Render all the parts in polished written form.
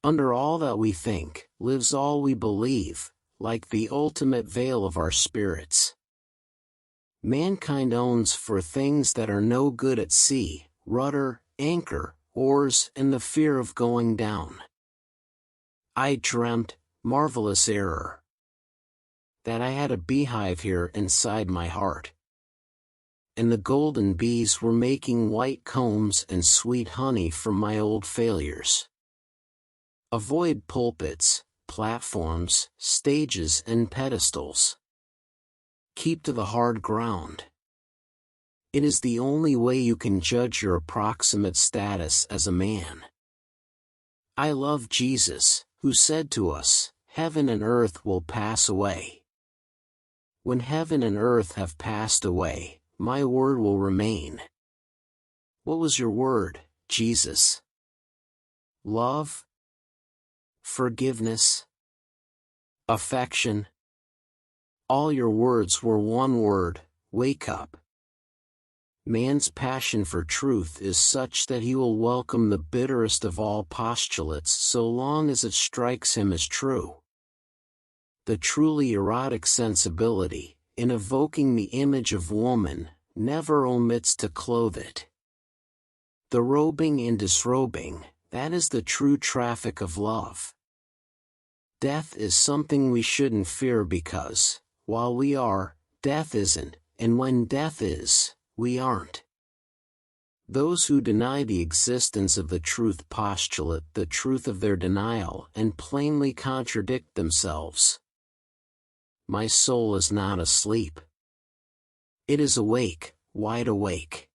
Under all that we think, lives all we believe, like the ultimate veil of our spirits. Mankind owns for things that are no good at sea, rudder, anchor, oars, and the fear of going down. I dreamt, marvelous error, that I had a beehive here inside my heart, and the golden bees were making white combs and sweet honey from my old failures. Avoid pulpits, platforms, stages, and pedestals. Keep to the hard ground. It is the only way you can judge your approximate status as a man. I love Jesus, who said to us, "Heaven and earth will pass away. When heaven and earth have passed away, my word will remain." What was your word, Jesus? Love? Forgiveness? Affection? All your words were one word: wake up. Man's passion for truth is such that he will welcome the bitterest of all postulates so long as it strikes him as true. The truly erotic sensibility, in evoking the image of woman, never omits to clothe it. The robing and disrobing, that is the true traffic of love. Death is something we shouldn't fear because, while we are, death isn't, and when death is, we aren't. Those who deny the existence of the truth postulate the truth of their denial and plainly contradict themselves. My soul is not asleep. It is awake, wide awake.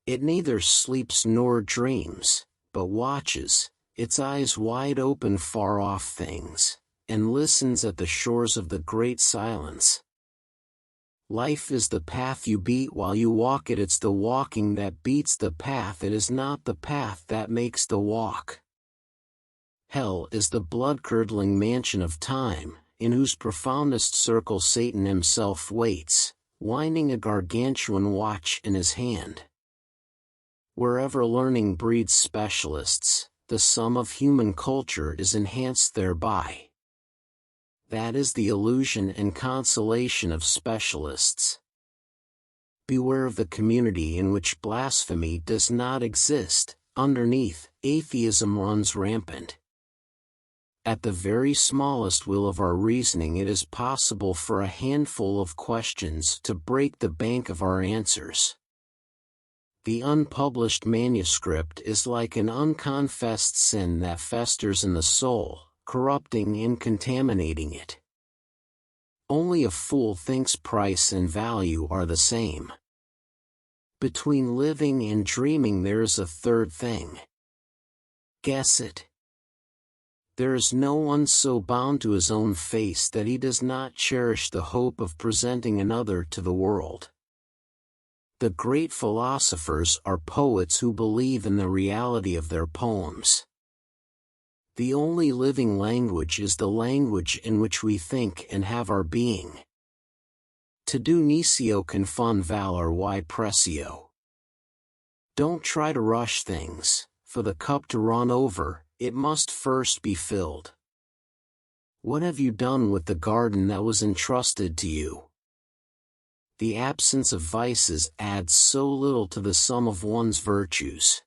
It neither sleeps nor dreams, but watches, its eyes wide open far off things, and listens at the shores of the great silence. Life is the path you beat while you walk it. It's the walking that beats the path. It is not the path that makes the walk. Hell is the blood-curdling mansion of time, in whose profoundest circle Satan himself waits, winding a gargantuan watch in his hand. Wherever learning breeds specialists, the sum of human culture is enhanced thereby. That is the illusion and consolation of specialists. Beware of the community in which blasphemy does not exist. Underneath, atheism runs rampant. At the very smallest will of our reasoning, it is possible for a handful of questions to break the bank of our answers. The unpublished manuscript is like an unconfessed sin that festers in the soul, corrupting and contaminating it. Only a fool thinks price and value are the same. Between living and dreaming there is a third thing. Guess it. There is no one so bound to his own face that he does not cherish the hope of presenting another to the world. The great philosophers are poets who believe in the reality of their poems. The only living language is the language in which we think and have our being. To do necio confund valor y precio. Don't try to rush things. For the cup to run over, it must first be filled. What have you done with the garden that was entrusted to you? The absence of vices adds so little to the sum of one's virtues.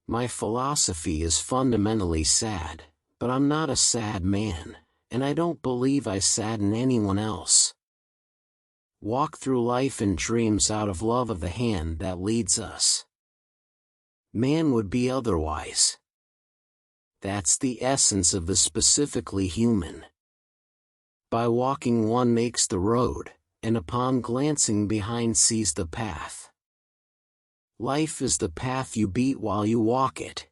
My philosophy is fundamentally sad, but I'm not a sad man, and I don't believe I sadden anyone else. Walk through life in dreams out of love of the hand that leads us. Man would be otherwise. That's the essence of the specifically human. By walking one makes the road, and upon glancing behind sees the path. Life is the path you beat while you walk it.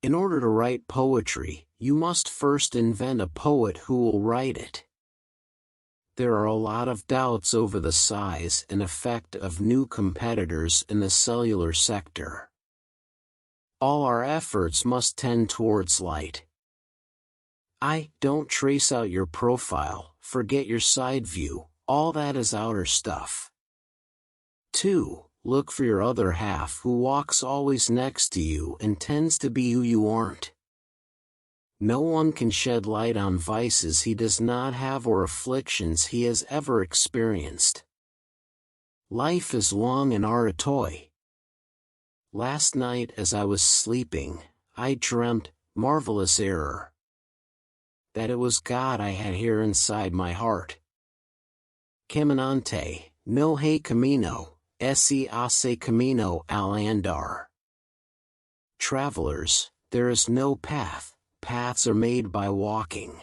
In order to write poetry, you must first invent a poet who will write it. There are a lot of doubts over the size and effect of new competitors in the cellular sector. All our efforts must tend towards light. Don't trace out your profile, forget your side view, all that is outer stuff. 2. look for your other half who walks always next to you and tends to be who you aren't. No one can shed light on vices he does not have or afflictions he has ever experienced. Life is long and are a toy. Last night as I was sleeping, I dreamt, marvelous error, that it was God I had here inside my heart. Caminante, no hay camino, hace camino al andar. Travelers, there is no path, paths are made by walking.